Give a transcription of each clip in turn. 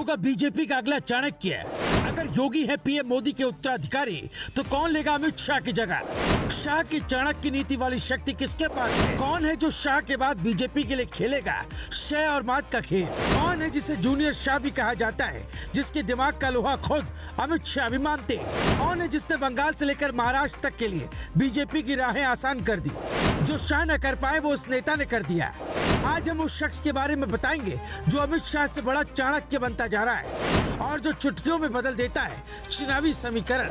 होगा बीजेपी का अगला चाणक्य? अगर योगी है पीएम मोदी के उत्तराधिकारी तो कौन लेगा अमित शाह की जगह? शाह की चाणक्य नीति वाली शक्ति किसके पास है? कौन है जो शाह के बाद बीजेपी के लिए खेलेगा शय और मात का खेल? कौन है जिसे जूनियर शाह भी कहा जाता है, जिसके दिमाग का लोहा खुद अमित शाह भी मानते? कौन है जिसने बंगाल से लेकर महाराष्ट्र तक के लिए बीजेपी की राहें आसान कर दी? जो शाह न कर पाए वो उस नेता ने कर दिया। आज हम उस शख्स के बारे में बताएंगे जो अमित शाह से बड़ा चाणक्य बनता जा रहा है और जो चुटकियों में बदल देता है चुनावी समीकरण।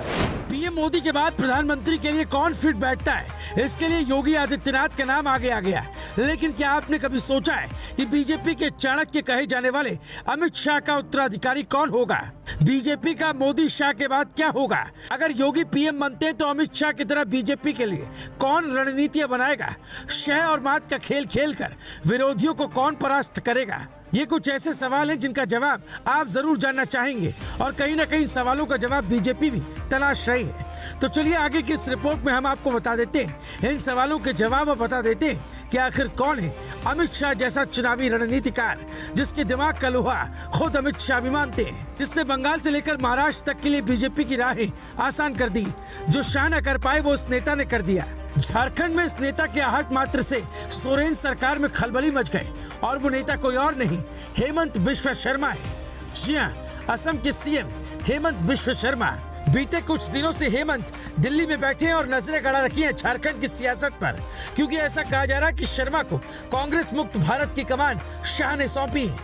पीएम मोदी के बाद प्रधानमंत्री के लिए कौन फिट बैठता है, इसके लिए योगी आदित्यनाथ का नाम आगे आ गया। लेकिन क्या आपने कभी सोचा है कि बीजेपी के चाणक्य कहे जाने वाले अमित शाह का उत्तराधिकारी कौन होगा? बीजेपी का मोदी शाह के बाद क्या होगा? अगर योगी पीएम बनते हैं तो अमित शाह की तरह बीजेपी के लिए कौन रणनीतियां बनाएगा? शय और मात का खेल खेलकर विरोधियों को कौन परास्त करेगा? ये कुछ ऐसे सवाल हैं जिनका जवाब आप जरूर जानना चाहेंगे और कहीं ना कहीं सवालों का जवाब बीजेपी भी तलाश रही है। तो चलिए आगे की इस रिपोर्ट में हम आपको बता देते हैं इन सवालों के जवाब और बता देते हैं कि आखिर कौन है अमित शाह जैसा चुनावी रणनीतिकार जिसके दिमाग का लोहा खुद अमित शाह भी मानते हैं, जिसने बंगाल से लेकर महाराष्ट्र तक के लिए बीजेपी की राहें आसान कर दी। जो शाह न कर पाए वो उस नेता ने कर दिया। झारखंड में इस नेता के आहट मात्र से सोरेन सरकार में खलबली मच गए और वो नेता कोई और नहीं हेमंत बिश्व शर्मा है। जी हाँ, असम के सीएम हेमंत बिश्व शर्मा। बीते कुछ दिनों से हेमंत दिल्ली में बैठे हैं और नजरें गड़ा रखी हैं झारखंड की सियासत पर, क्योंकि ऐसा कहा जा रहा है कि शर्मा को कांग्रेस मुक्त भारत की कमान शाह ने सौंपी है।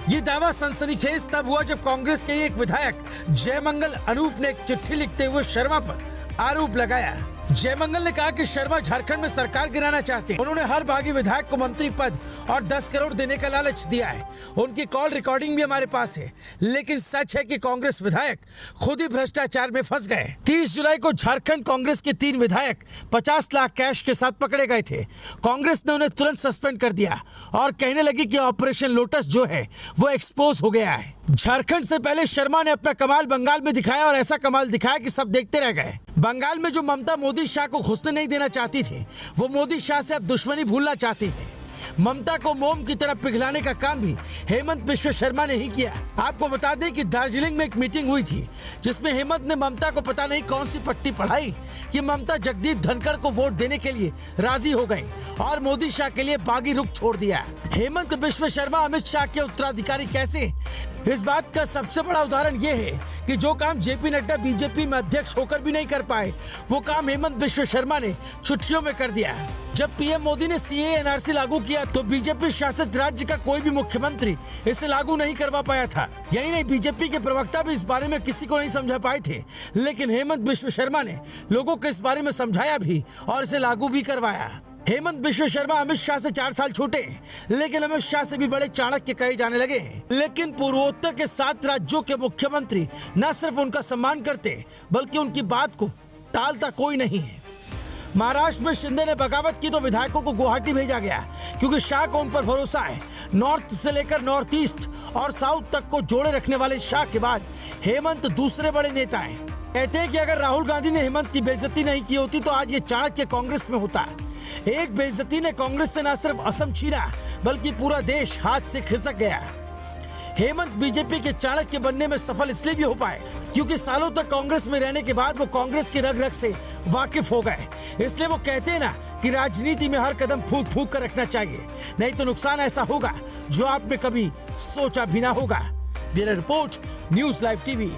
ये दावा सनसनीखेज तब हुआ जब कांग्रेस के एक विधायक जयमंगल अनूप ने एक चिट्ठी लिखते हुए शर्मा पर आरोप लगाया। जयमंगल ने कहा कि शर्मा झारखंड में सरकार गिराना चाहते हैं। उन्होंने हर बागी विधायक को मंत्री पद और 10 करोड़ देने का लालच दिया है। उनकी कॉल रिकॉर्डिंग भी हमारे पास है। लेकिन सच है कि कांग्रेस विधायक खुद ही भ्रष्टाचार में फंस गए। 30 जुलाई को झारखंड कांग्रेस के 3 विधायक 50 लाख कैश के साथ पकड़े गए थे। कांग्रेस ने उन्हें तुरंत सस्पेंड कर दिया और कहने लगी कि ऑपरेशन लोटस जो है वो एक्सपोज हो गया है। झारखंड से पहले शर्मा ने अपना कमाल बंगाल में दिखाया और ऐसा कमाल दिखाया कि सब देखते रह गए। बंगाल में जो ममता मोदी शाह को घुसने नहीं देना चाहती थी, वो मोदी शाह से अब दुश्मनी भूलना चाहती है। ममता को मोम की तरह पिघलाने का काम भी हेमंत बिश्व शर्मा ने ही किया। आपको बता दें कि दार्जिलिंग में एक मीटिंग हुई थी जिसमें हेमंत ने ममता को पता नहीं कौन सी पट्टी पढ़ाई कि ममता जगदीप धनखड़ को वोट देने के लिए राजी हो गई और मोदी शाह के लिए बागी रुख छोड़ दिया। हेमंत बिश्व शर्मा अमित शाह के उत्तराधिकारी कैसे? इस बात का सबसे बड़ा उदाहरण ये है कि जो काम जेपी नड्डा बीजेपी में अध्यक्ष होकर भी नहीं कर पाए, वो काम हेमंत बिश्व शर्मा ने चुटकियों में कर दिया। जब पीएम मोदी ने सीएए एनआरसी लागू किया तो बीजेपी शासित राज्य का कोई भी मुख्यमंत्री इसे लागू नहीं करवा पाया था। यही नहीं, बीजेपी के प्रवक्ता भी इस बारे में किसी को नहीं समझा पाए थे। लेकिन हेमंत बिश्व शर्मा ने लोगों को इस बारे में समझाया भी और इसे लागू भी करवाया। हेमंत बिश्व शर्मा अमित शाह से 4 साल छोटे, लेकिन अमित शाह से भी बड़े चाणक्य कहे जाने लगे। लेकिन पूर्वोत्तर के 7 राज्यों के मुख्यमंत्री न सिर्फ उनका सम्मान करते बल्कि उनकी बात को टालता कोई नहीं है। महाराष्ट्र में शिंदे ने बगावत की तो विधायकों को गुवाहाटी भेजा गया क्योंकि शाह को उन पर भरोसा है। नॉर्थ से लेकर नॉर्थ ईस्ट और साउथ तक को जोड़े रखने वाले शाह के बाद हेमंत दूसरे बड़े नेता हैं। कहते हैं कि अगर राहुल गांधी ने हेमंत की बेइज्जती नहीं की होती तो आज ये चाणक्य कांग्रेस में होता। एक बेइज्जती ने कांग्रेस से न सिर्फ असम छीना बल्कि पूरा देश हाथ से खिसक गया। हेमंत बीजेपी के चाणक्य बनने में सफल इसलिए भी हो पाए क्योंकि सालों तक कांग्रेस में रहने के बाद वो कांग्रेस की रग रग से वाकिफ हो गए। इसलिए वो कहते हैं ना कि राजनीति में हर कदम फूंक फूंक कर रखना चाहिए, नहीं तो नुकसान ऐसा होगा जो आपने कभी सोचा भी ना होगा। Bureau report, news live TV.